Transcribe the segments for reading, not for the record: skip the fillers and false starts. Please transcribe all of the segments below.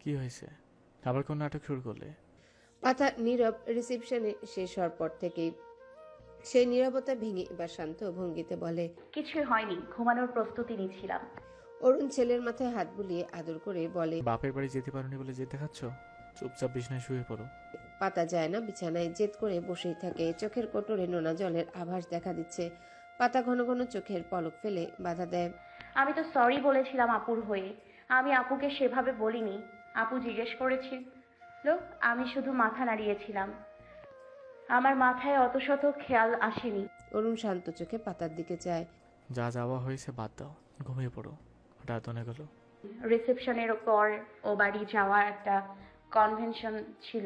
কি হয়েছে? আবার কোন নাটক শুরু করলে? পাতা নীরব। রিসেপশনে শেষ হওয়ার পর থেকেই সেই নীরবতা ভেঙে এবার শান্ত ভঙ্গিতে বলে, কিছুই হয়নি, ঘুমানোর প্রস্তুতি নিচ্ছিলাম। অরুণ ছেলের মাথায় হাত বুলিয়ে আদর করে বলে, বাপের বাড়ি যেতে পারোনি বলে জেদ দেখাচ্ছ? চুপচাপ বিছানায় শুয়ে পড়ো। পাতা যায় না, বিছানায় জেদ করে বসেই থাকে। চোখের কোটরে নোনা জলের আভাস দেখা দিচ্ছে। পাতা ঘন ঘন চোখের পলক ফেলে বাধা দেয়। আমি তো সরি বলেছিলাম আপুর হয়ে। আমি আপুকে সেভাবে বলিনি। আপু জিজ্ঞেস করেছিল, আমি শুধু মাথা নাড়িয়েছিলাম। আমার মাথায় অত শত খেয়াল আসেনি। অরুণ শান্ত চোখে পাতার দিকে চায়। যা যাওয়া হয়েছে বাদ দাও, ঘুমিয়ে পড়ো। রাত অনেক হলো। রিসেপশনের পর ও বাড়ি যাওয়ার একটা কনভেনশন ছিল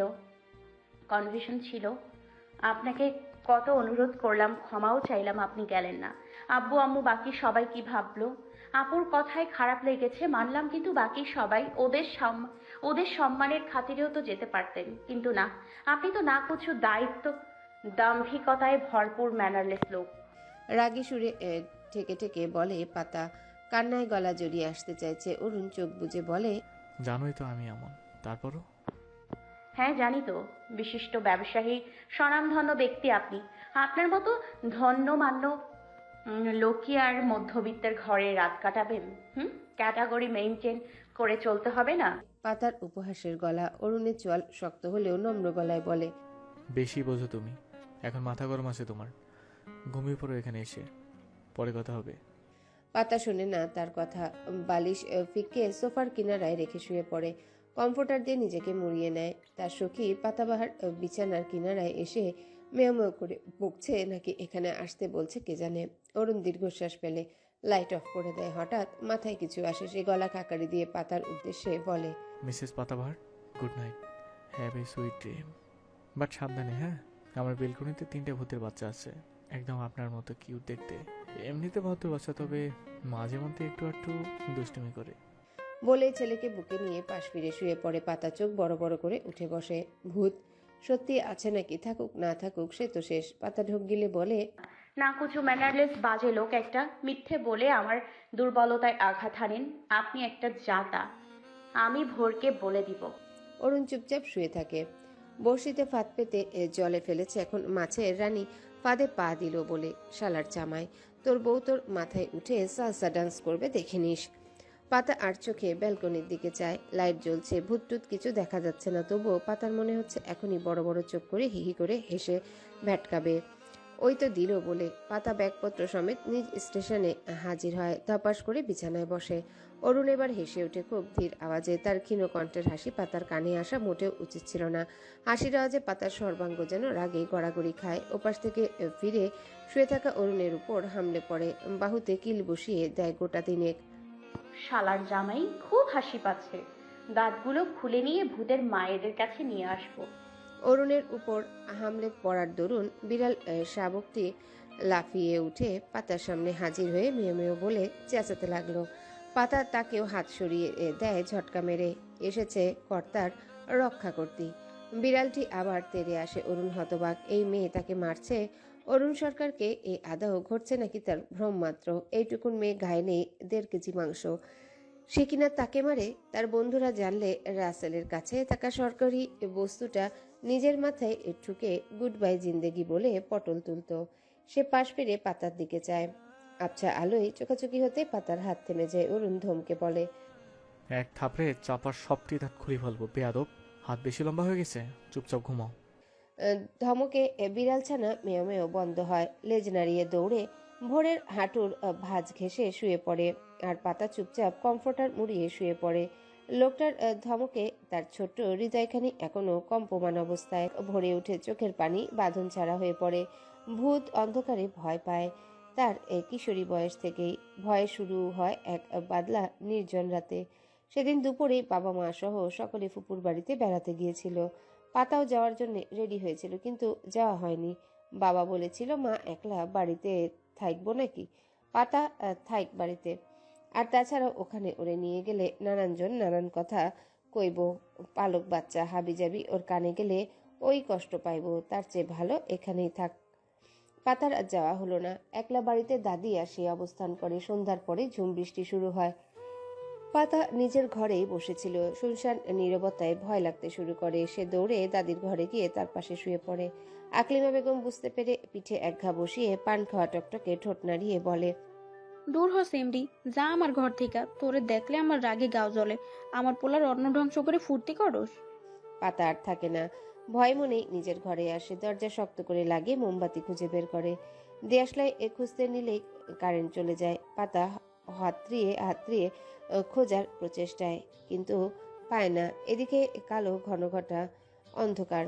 কনভেনশন ছিল। আপনাকে কত অনুরোধ করলাম, ক্ষমাও চাইলাম, আপনি গেলেন না। আব্বু আম্মু বাকি সবাই কি ভাবলো? আপুর কথায় খারাপ লেগেছে মানলাম, কিন্তু বাকি সবাই ওদের সম্মানের খাতিরেও তো যেতে পারতেন, কিন্তু না। আপনি তো না কিছু দায়িত্ব, দাম্ভিকতায় ভরপুর ম্যানারলেস লোক। রাগী সুরে ঠেকে ঠেকে বলে পাতা। কান্নায় গলা জড়িয়ে আসতে চাইছে। অরুণ চোখ বুজে বলে, জানোই তো আমি এমন, তারপরও। হ্যাঁ জানি তো, বিশিষ্ট ব্যবসায়ী, স্বনামধন্য ব্যক্তি আপনি। আপনার মতো ধন্যমান্য লোকই আর মধ্যবিত্তের ঘরে রাত কাটাবেন? ক্যাটাগরি মেইনটেইন করে চলতে হবে না? পাতার উপহাসের গলা। অরুণের চোয়াল শক্ত হলেও নম্র গলায় বলে, বেশি বোঝো তুমি। এখন মাথা গরম আছে তোমার। ঘুমিয়ে পড়ো এখানে এসে, পরে কথা হবে। পাতা শোনে না তার কথা। বালিশ ফিকে সোফার কিনারায় রেখে শুয়ে পড়ে। কমফোর্টার দিয়ে নিজেকে মুড়িয়ে নেয়। তার সখী পাতাবাহার বিছানার কিনারায় এসে মেয় মেয় করে বকছে নাকি এখানে আসতে বলছে কে জানে। অরুণ দীর্ঘশ্বাস ফেলে লাইট অফ করে দেয়। হঠাৎ মাথায় কিছু আসে। সে গলা কাকারি দিয়ে পাতার উদ্দেশ্যে বলে, Mrs Patabahar, good night. Have a sweet dream. But সাবধানে, হ্যাঁ। আমার বেলকনিতে 3টে ভূতের বাচ্চা আছে, একদম আপনার মতো কিউট দেখতে। এমনিতে ভদ্র বাচ্চা, তবে মাঝে মধ্যে একটু একটু দুষ্টুমি করে। বলে ছেলেকে বুকে নিয়ে পাশ ফিরে শুয়ে পড়ে। পাতা চোখ বড় বড় করে উঠে বসে। ভূত সত্যি আছে নাকি? থাকুক না থাকুক সে তো শেষ। পাতা ঢোক গিলে বলে, না কিছু ম্যানারলেস বাজে লোক একটা, মিথ্যে বলে আমার দুর্বলতায় আঘাত হানেন। আপনি একটা জাতা, আমি ভোরকে বলে দিব। অরুণ চুপচাপ শুয়ে থাকে। বড়শিতে ফাঁদ পেতে জলে ফেলেছে এখন মাছের রানী ফাঁদে পা দিল বলে। শালার জামাই, তোর বউ তোর মাথায় উঠে সালসা ডান্স করবে, দেখে নিস। পাতা আর চোখে ব্যালকনির দিকে চায়। লাইট জ্বলছে, ভূতটুত কিছু দেখা যাচ্ছে না, তবুও পাতার মনে হচ্ছে এখনই বড় বড় চোখ করে হিহি করে হেসে ভ্যাটকাবে। ওই তো দিল বলে পাতা ব্যাগপত্র সমেত নিজ স্টেশনে হাজির হয়। ধপাস করে বিছানায় বসে। অরুণ এবার হেসে ওঠে খুব ধীর আওয়াজে। তার ক্ষীণ কণ্ঠের হাসি পাতার কানে আসা মোটেও উচিত ছিল না। হাসির আওয়াজে পাতার সর্বাঙ্গ যেন রাগে গড়াগড়ি খায়। ওপাশ থেকে ফিরে শুয়ে থাকা অরুণের উপর হামলে পড়ে। বাহুতে কিল বসিয়ে দেয় গোটা দিনেক। শালার জামাই খুব হাসি পাচ্ছে, দাঁতগুলো খুলে নিয়ে ভূতের মায়েদের কাছে নিয়ে আসবো। অরুণের উপর হামলে পড়ার দরুন বিড়াল শাবকটি লাফিয়ে উঠে পাতার সামনে হাজির হয়ে মেয় মেয় বলে চেঁচাতে লাগলো। পাতা তাকেও হাত সরিয়ে দেয় ঝটকা মেরে। এসেছে কর্তার রক্ষা করতে। বিড়ালটি আবার তেড়ে আসে। অরুণ হতবাক, এই মেয়ে তাকে মারছে। অরুণ সরকারকে এই আদাও ঘটছে নাকি তার ভ্রম মাত্র? এইটুকুন মেয়ে গায়ে নেই 1.5 কেজি মাংস, সে কিনা তাকে মারে? তার বন্ধুরা জানলে রাসেলের কাছে থাকা সরকারি বস্তুটা নিজের মাথায় ঠুকে গুড বাই জিন্দেগি বলে পটল তুলত। সে পাশ ফিরে পাতার দিকে চায়। আবছা আলোয় চোখাচোখি হতে পাতার হাত থেমে যায়। অরুণ ধমকে বলে, এক থাপড়ে চাপার সবটি দাঁত খুলে ফেলবো বেয়াদব। হাত বেশি লম্বা হয়ে গেছে, চুপচাপ ঘুমাও। ধমকে বিড়াল ছানা মেয় মেয় বন্ধ হয়। লেজ নাড়িয়ে দৌড়ে ভোরের হাঁটুর ভাঁজ ঘেঁষে শুয়ে পড়ে। আর পাতা চুপচাপ কমফোর্টার মুড়িয়ে শুয়ে পড়ে। লোকটার ধমকে তার ছোট্ট হৃদয়খানি এখনো কম্পমান অবস্থায়। ভরে উঠে চোখের পানি বাঁধন ছাড়া হয়ে পড়ে। ভূত অন্ধকারে ভয় পায়। তার কিশোরী বয়স থেকেই ভয় শুরু হয় এক বাদলা নির্জন রাতে। সেদিন দুপুরে বাবা মা সহ সকলে ফুপুর বাড়িতে বেড়াতে গিয়েছিল। পাতাও যাওয়ার জন্য রেডি হয়েছিল, কিন্তু যাওয়া হয়নি। বাবা বলেছিল মা একলা বাড়িতে থাকবো নাকি, পাতা থাইক বাড়িতে। আর তাছাড়াও ওখানে ওরে নিয়ে গেলে নানানজন নানান কথা কইব। পালক বাচ্চা হাবিজাবি ওর কানে গেলে ওই কষ্ট পাইব, তার চেয়ে ভালো এখানেই থাক। পাতার আর যাওয়া হলো না। একলা বাড়িতে দাদি আসে অবস্থান করে। সন্ধ্যার পরে ঝুম বৃষ্টি শুরু হয়। পাতা নিজের ঘরেই বসেছিল। শুনশান নীরবতায় ভয় লাগতে শুরু করে। সে দৌড়ে দাদির ঘরে গিয়ে তার পাশে শুয়ে পড়ে। আকলিমা বেগম বুঝতে পেরে পিঠে এক ঘা বসিয়ে পান খাওয়া টকটকে ঠোঁট নাড়িয়ে বলে, দূর হ সিমডি, যা আমার ঘর থেকে। তোরে দেখলে আমার রাগে গাও জ্বলে। আমার পোলার অন্ন ধ্বংস করে ফুর্তি করস। পাতা আর থাকে না। ভয় মনেই নিজের ঘরে আসে। দরজা শক্ত করে লাগিয়ে মোমবাতি খুঁজে বের করে। দেয়াশলাই খুঁজতে নিলেই কারেন্ট চলে যায়। পাতা হাতড়িয়ে হাতড়িয়ে খোঁজার প্রচেষ্টায়, কিন্তু পায় না। এদিকে কালো ঘনঘটা অন্ধকার,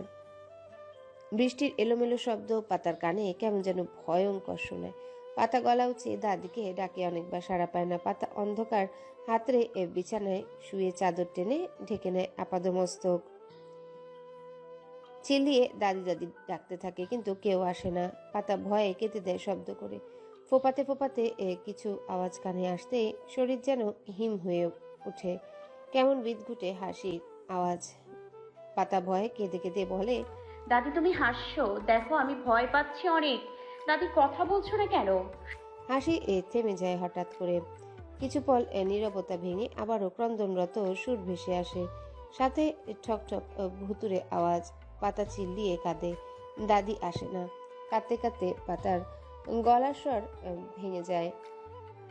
বৃষ্টির এলোমেলো শব্দ পাতার কানে কেমন যেন ভয়ঙ্কর শোনায়। পাতা গলা উঁচিয়ে দাদিকে ডাকে, অনেকবার সাড়া পায় না। পাতা অন্ধকার হাতড়ে বিছানায় শুয়ে চাদর টেনে ঢেকে নেয় আপাদমস্তক। চিল্লিয়ে দাদি দাদি ডাকতে থাকে, কিন্তু কেউ আসে না। পাতা ভয়ে কেঁদে দেয় শব্দ করে। ফোপাতে ফোপাতে কিছু আওয়াজ কানে আসতে শরীর যেন হিম হয়ে ওঠে। কেমন বিদঘুটে হাসির আওয়াজ। পাতা ভয়ে কেঁদে কেঁদে বলে, দাদি তুমি হাসছো, দেখো আমি ভয় পাচ্ছি অনেক। দাদি কথা বলছো না কেন? হাসি থেমে যায় হঠাৎ করে। কিছু পল নীরবতা ভেঙে আবারও ক্রন্দনরত সুর ভেসে আসে, সাথে ঠক ঠক ভুতুরে আওয়াজ। পাতা চিল্লিয়ে কাঁদে। দাদি আসে না। কাঁদতে কাঁদতে পাতার গলার স্বর ভেঙে যায়,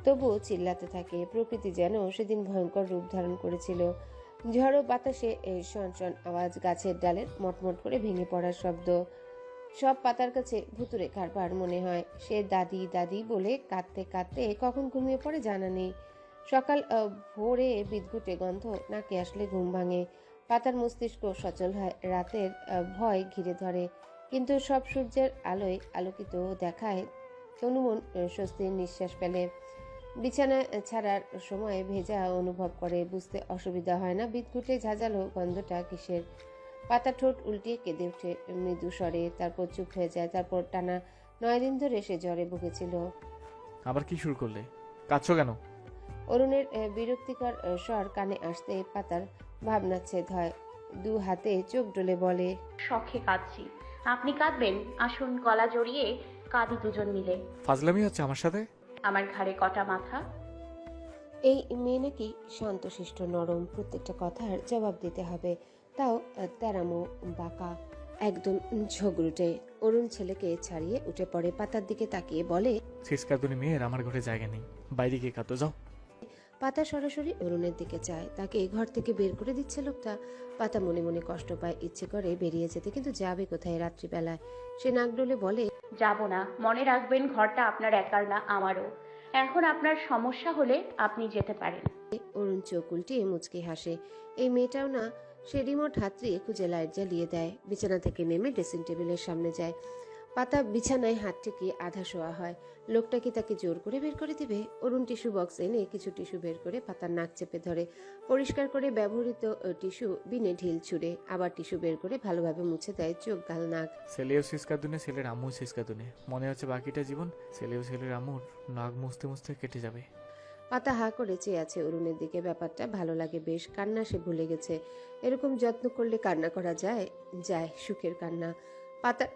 তবুও চিল্লাতে থাকে। প্রকৃতি যেন সেদিন ভয়ঙ্কর রূপ ধারণ করেছিল। ঝড়ো বাতাসে শন শন আওয়াজ, গাছের ডালের মটমট করে ভেঙে পড়ার শব্দ। সব পাতার কাছে ভুতুরে কারবার মনে হয়। সে দাদি দাদি বলে কাঁদতে কাঁদতে কখন ঘুমিয়ে পড়ে জানা নেই। সকাল ভোরে বিদ্যুটে গন্ধ নাকে আসলে ঘুম ভাঙে। পাতার মস্তিষ্ক সচল হয়। রাতের ভয় ঘিরে ধরে, কিন্তু সব সূর্যের আলোয় আলোকিত দেখায়। তনুমন স্বস্তির নিঃশ্বাস ফেলে। বিছানা ছাড়ার সময় ভেজা অনুভব করে। বুঝতে অসুবিধা হয় না বিদ্যুটে ঝাঁঝালো গন্ধটা কিসের। পাতা ঠোঁট উল্টিয়ে কেঁদে ওঠে মৃদু স্বরে, তারপর চুপ হয়ে যায়। তারপর টানা 9 দিন ধরে সে জ্বরে ভুগেছিল। আবার কি শুরু করলে? কাঁদছো কেন? অরুণের বিরক্তিকর স্বর কানে আসতে পাতার ভাবনাচ্ছেদ হয়। দু হাতে চোখ ডলে বলে, শখে কাঁদছি। আপনি কাঁদবেন? আসুন গলা জড়িয়ে কাঁদি দুজন মিলে। ফাজলামি হচ্ছে আমার সাথে? আমার ঘাড়ে কটা মাথা। এই মেয়ে নাকি শান্তশিষ্ট নরম, প্রত্যেকটা কথার জবাব দিতে হবে, তাও তেরামো বাঁকা, একদম ঝগড়ুটে। অরুণ ছেলেকে ছাড়িয়ে উঠে পড়ে। পাতার দিকে তাকিয়ে বলে, শেষকাতুনি মেয়ের আমার ঘরে জায়গা নেই, বাইরে গিয়ে কাঁদো যাও। পাতা সরাসরি অরুণের দিকে চায়। তাকে ঘর থেকে বের করে দিচ্ছে লোকটা। পাতা মনে মনে কষ্ট পায়, ইচ্ছে করে বেরিয়ে যেতে, কিন্তু যাবে কোথায় রাত্রিবেলায়। সে নাক ডলে বলে, যাব না। মনে রাখবেন ঘরটা আপনার একার না, আমারও। এখন আপনার সমস্যা হলে আপনি যেতে পারেন। অরুণ চোখ উল্টিয়ে মুচকি হাসে। এই মেয়েটাও না। সে রিমোট হাতড়িয়ে খুঁজে লাইট জ্বালিয়ে দেয়। বিছানা থেকে নেমে ড্রেসিং টেবিলের সামনে যায়। পাতা বিছানায় হাত ঠেকিয়ে আধা শোয়া হয়। লোকটা কি তাকে জোর করে বের করে দিবে? অরুণ টিস্যু বক্স এনে কিছু টিস্যু বের করে পাতার নাক চেপে ধরে। পরিষ্কার করে ব্যবহৃত টিস্যু বিনে ঢিল ছুড়ে আবার টিস্যু বের করে ভালোভাবে মুছে দেয় চোখ, গাল, নাক। ছেলেও শেষকাতুনে, ছেলের আম্মু শেষকাতুনে। মনে হচ্ছে বাকিটা জীবন ছেলেও ছেলের আম্মুর নাক মুছতে মুছতে কেটে যাবে। পাতা হা করে চেয়ে আছে অরুণের দিকে। ব্যাপারটা ভালো লাগে বেশ। কান্না সে ভুলে গেছে। এরকম যত্ন করলে কান্না করা যায়, যায় সুখের কান্না। পাতার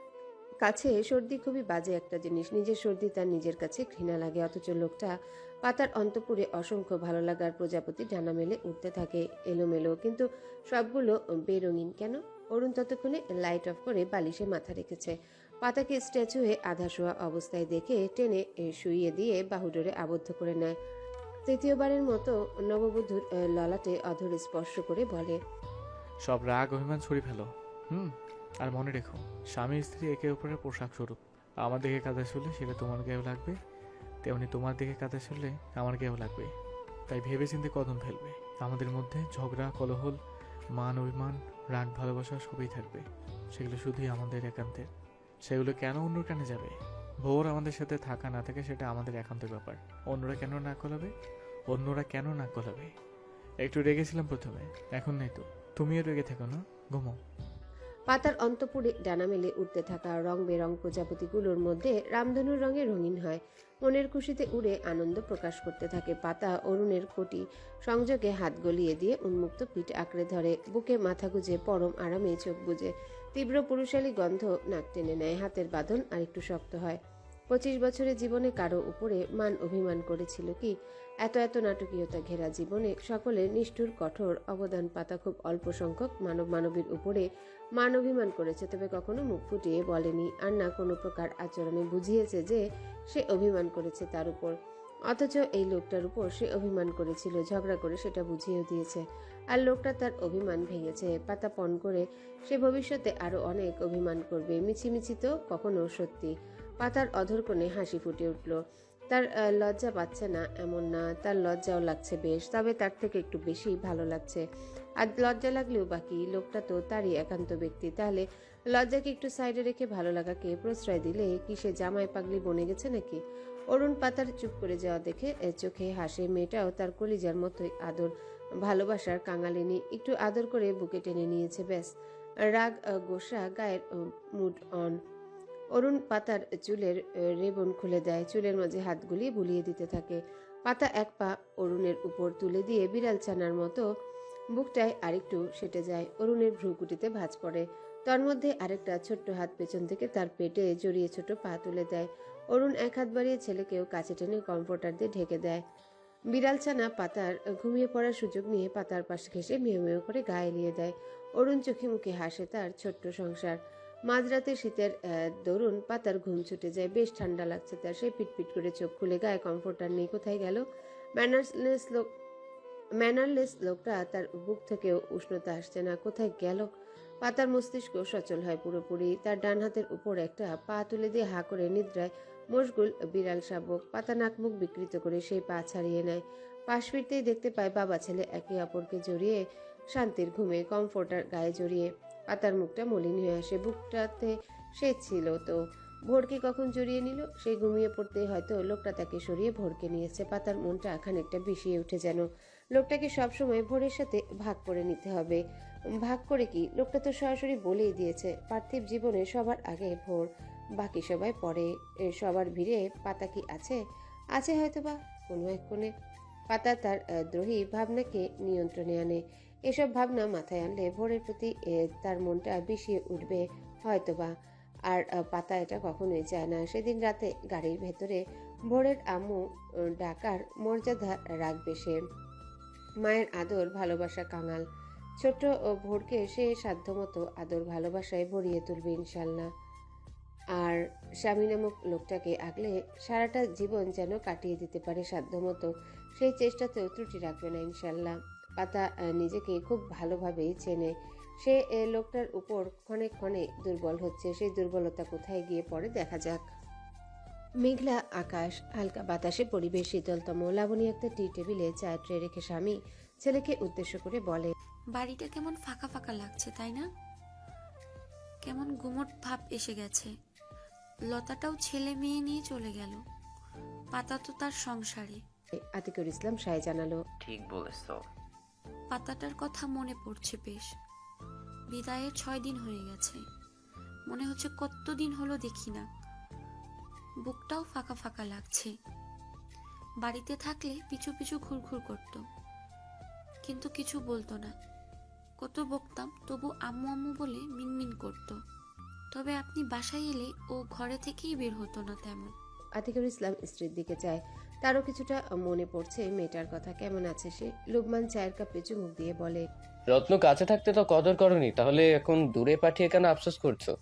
কাছে সর্দি খুবই বাজে একটা জিনিস। নিজের সর্দি তার নিজের কাছে ঘৃণা লাগে, অথচ লোকটা পাতার অন্তঃপুরে অসংখ্য ভালো লাগার প্রজাপতি ডানা মেলে উঠতে থাকে এলোমেলো, কিন্তু সবগুলো বেরঙিন কেন? অরুণ ততক্ষণে লাইট অফ করে বালিশে মাথা রেখেছে। পাতাকে স্ট্যাচু হয়ে আধা শোয়া অবস্থায় দেখে টেনে শুইয়ে দিয়ে বাহুডোরে আবদ্ধ করে নেয়। তৃতীয়বারের মতো নববধূর ললাটে অধর স্পর্শ করে বলে, সব রাগ অভিমান ছড়ি ফেলো। আর মনে রেখো, স্বামী স্ত্রী একে অপরের পোশাক স্বরূপ। আমার দিকে কাঁদা শুনলে সেটা তোমার গায়েও লাগবে, তেমনি তোমার দিকে কাঁদা শুনলে আমার গায়েও লাগবে। তাই ভেবে চিন্তে কদম ফেলবে। আমাদের মধ্যে ঝগড়া, কলহল, মান অভিমান, রাগ, ভালোবাসা সবই থাকবে। সেগুলো শুধুই আমাদের একান্তের। সেগুলো কেন অন্যর কানে যাবে? ভোর আমাদের সাথে থাকা না থাকে সেটা আমাদের একান্তের ব্যাপার। অন্যরা কেন নাক গলাবে? অন্যরা কেন নাক গলাবে? একটু রেগেছিলাম প্রথমে, এখন নেই তো। তুমিও রেগে থেকো না, ঘুমাও। পাতার অন্তঃপুরে ডানা মেলে উঠতে থাকা রং বেরং প্রজাপতিগুলোর মধ্যে রামধনুর রঙে রঙিন হয়। মনের খুশিতে উড়ে আনন্দ প্রকাশ করতে থাকে। পাতা অরুণের কোটি সংযোগে হাত গলিয়ে দিয়ে উন্মুক্ত পিঠ আঁকড়ে ধরে। বুকে মাথা গুজে পরম আরামে চোখ বুজে। তীব্র পুরুষালী গন্ধ নাক টেনে নেয়। হাতের বাঁধন আর একটু শক্ত হয়। 25 বছরের জীবনে কারো উপরে মান অভিমান করেছিল কি? এত এত নাটকীয়তা ঘেরা জীবনে সকলের নিষ্ঠুর কঠোর অবদান পাতা খুব অল্প সংখ্যক মানবীর উপরে মান অভিমান করেছে, তবে কখনো মুখ ফুটিয়ে বলেনি, আর না কোনো প্রকার আচরণে বুঝিয়েছে যে সে অভিমান করেছে তার উপর। অথচ এই লোকটার উপর সে অভিমান করেছিল, ঝগড়া করে সেটা বুঝিয়েও দিয়েছে, আর লোকটা তার অভিমান ভেঙেছে। পাতা পণ করে সে ভবিষ্যতে আরো অনেক অভিমান করবে, মিছিমিছি তো কখনো সত্যি। পাতার অধর কোণে হাসি ফুটে উঠল। তার লজ্জা পাচ্ছে না এমন না, তার লজ্জাও লাগছে বেশ, তবে তার থেকে একটু বেশি ভালো লাগছে। আর লজ্জা লাগলেও বাকি, লোকটা তো তারই একান্ত ব্যক্তি, তাহলে লজ্জাকে একটু সাইডে রেখে ভালো লাগাকে প্রশ্রয় দিলে কি সে জামাই পাগলি বনে গেছে নাকি? অরুণ পাতার চুপ করে যাওয়া দেখে চোখে হাসে। মেয়েটাও তার কলিজার মতোই আদর ভালোবাসার কাঙালিনী, একটু আদর করে বুকে টেনে নিয়েছে, ব্যাস। রাগ গোসা গায়ের মুড অন। অরুণ পাতার চুলের রেবন খুলে দেয়, চুলের মাঝে হাত গুলিয়ে বুলিয়ে দিতে থাকে। পাতা এক পা অরুণের উপর তুলে দিয়ে বিড়াল ছানার মতো বুকটায় আরেকটু সেটে যায়। অরুণের ভ্রুকুটিতে ভাঁজ পড়ে, তার মধ্যে আরেকটা ছোট্ট হাত পেছন থেকে তার পেটে জড়িয়ে ছোট পা তুলে দেয়। অরুণ এক হাত বাড়িয়ে ছেলেকেও কাছে টেনে কমফোর্টার দিয়ে ঢেকে দেয়। বিড়াল ছানা পাতার ঘুমিয়ে পড়ার সুযোগ নিয়ে পাতার পাশে ঘেঁষে মেয় মেয় করে গায়ে এলিয়ে দেয়। অরুণ চোখে মুখে হাসে তার ছোট্ট সংসার। মাঝরাতে শীতের দরুন পাতার ঘুম ছুটে যায়, বেশ ঠান্ডা লাগছে তার। সে পিটপিট করে চোখ খুলে গায়ে কমফোর্টার নেই, কোথায় গেল? ম্যানারলেস লোকটা, তার বুক থেকেও উষ্ণতা আসছে না, কোথায় গেল? পাতার মস্তিষ্ক সচল হয় পুরোপুরি। তার ডান হাতের উপর একটা পা তুলে দিয়ে হা করে নিদ্রায় মশগুল বিড়াল শাবক। পাতা নাক মুখ বিকৃত করে সেই পা ছাড়িয়ে নেয়। পাশ ফিরতেই দেখতে পায় বাবা ছেলে একে অপরকে জড়িয়ে শান্তির ঘুমে, কমফোর্টার গায়ে জড়িয়ে। পাতার মুখটা মলিন হয়ে আসে, বুকটাতে সে ছিল তো। ভোরকে কখন জড়িয়ে নিল? সেই ঘুমিয়ে পড়তেই হয়তো লোকটা তাকে সরিয়ে ভোরকে নিয়েছে। পাতার মনটা খানিকটা বিষিয়ে উঠে যেন। লোকটাকে সবসময় ভোরের সাথে ভাগ করে নিতে হবে। ভাগ করে কি? লোকটা তো সরাসরি বলেই দিয়েছে পার্থিব জীবনে সবার আগে ভোর, বাকি সবাই পরে। সবার ভিড়ে পাতা কি আছে? আছে হয়তো বা কোনো এক কোণে। পাতা তার দ্রোহী ভাবনাকে নিয়ন্ত্রণে আনে। এসব ভাবনা মাথায় আনলে ভোরের প্রতি তার মনটা বিষিয়ে উঠবে হয়তোবা। আর পাতা এটা কখনোই চায় না। সেদিন রাতে গাড়ির ভেতরে ভোরের আম্মু ডাকার মর্যাদা রাখবে সে। মায়ের আদর ভালোবাসা কাঙাল। ছোট্ট ভোরকে সে সাধ্যমতো আদর ভালোবাসায় ভরিয়ে তুলবে ইনশাল্লাহ। আর স্বামী নামক লোকটাকে আগলে সারাটা জীবন যেন কাটিয়ে দিতে পারে সাধ্যমতো, সেই চেষ্টাতেও ত্রুটি রাখবে না ইনশাল্লাহ। পাতা নিজেকে খুব ভালোভাবেই চেনে। সে লোকটার উপর ক্ষণে ক্ষণে দুর্বল হচ্ছে। সেই দুর্বলতা কোথায় গিয়ে পড়ে দেখা যাক। মেঘলা আকাশ, হালকা বাতাসে পরিবেশ শীতলতম। লাবণী একটা টি টেবিলে চায়ের ট্রে রেখে স্বামী ছেলেকে উদ্দেশ্য করে বলে, বাড়িটা কেমন ফাঁকা ফাঁকা লাগছে তাই না? কেমন গুমট ভাব এসে গেছে। লতাটাও ছেলে মেয়ে নিয়ে চলে গেল, পাতা তো তার সংসারে। আতিকুর ইসলাম সায় জানালো, ঠিক বলেছো। পাতাটার কথা মনে পড়ছে বেশ। বিদায়ের 6 দিন হয়ে গেছে, মনে হচ্ছে কতদিন হলো দেখি না। বুকটাও ফাঁকা ফাঁকা লাগছে। বাড়িতে থাকলে পিছু পিছু ঘুরঘুর করত, কিন্তু কিছু বলতো না। কত বকতাম তবু আম্মু আম্মু বলে মিনমিন করত। তবে আপনি বাসায় এলে ও ঘরে থেকেই বের হতো না তেমন। আতিকুর ইসলাম স্ত্রীর দিকে চায়। তারও কিছুটা মনে পড়ছে মেয়েটার কথা। কেমন আছে সে? লুকমান চায়ের কাপে চুমুক দিয়ে বলে, রত্ন কাছে থাকতে তো কদর করনি, তাহলে এখন দূরে পাঠিয়ে কেন আফসোস করছো?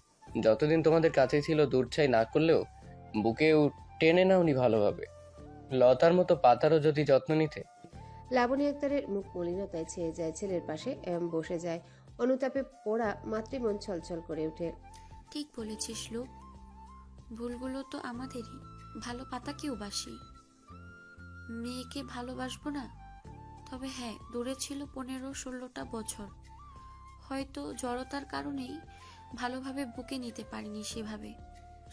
যতদিন তোমাদের কাছে ছিল দূর ছাই না করলেও বুকেও টেনে নাওনি ভালোভাবে। লতার মতো পাতারও যদি যত্ন নিতে। লাবণী আক্তারের মুখ মলিনতায় ছেয়ে যায়। ছেলের পাশে বসে যায়। অনুতাপে পোড়া মাতৃমন ছলছল করে ওঠে। ঠিক বলেছিস লোক, ভুলগুলো তো আমাদেরই। ভালো পাতাকেও বাসি, মেয়েকে ভালোবাসবো না? তবে হ্যাঁ, দূরে ছিল 15-16টা বছর। হয়তো জড়তার কারণেই ভালোভাবে বুকে নিতে পারিনি সেভাবে।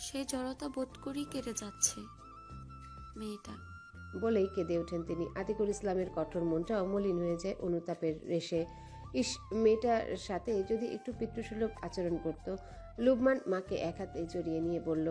সে জড়তা বোধ করেই কেটে যাচ্ছে মেয়েটা। বলেই কেঁদে ওঠেন তিনি। আতিকুর ইসলামের কঠোর মনটাও মলিন হয়ে যায় অনুতাপের রেশে। ইস, মেয়েটার সাথে যদি একটু পিতৃসুলভ আচরণ করত। লুবমান মাকে এক হাতে জড়িয়ে নিয়ে বলল,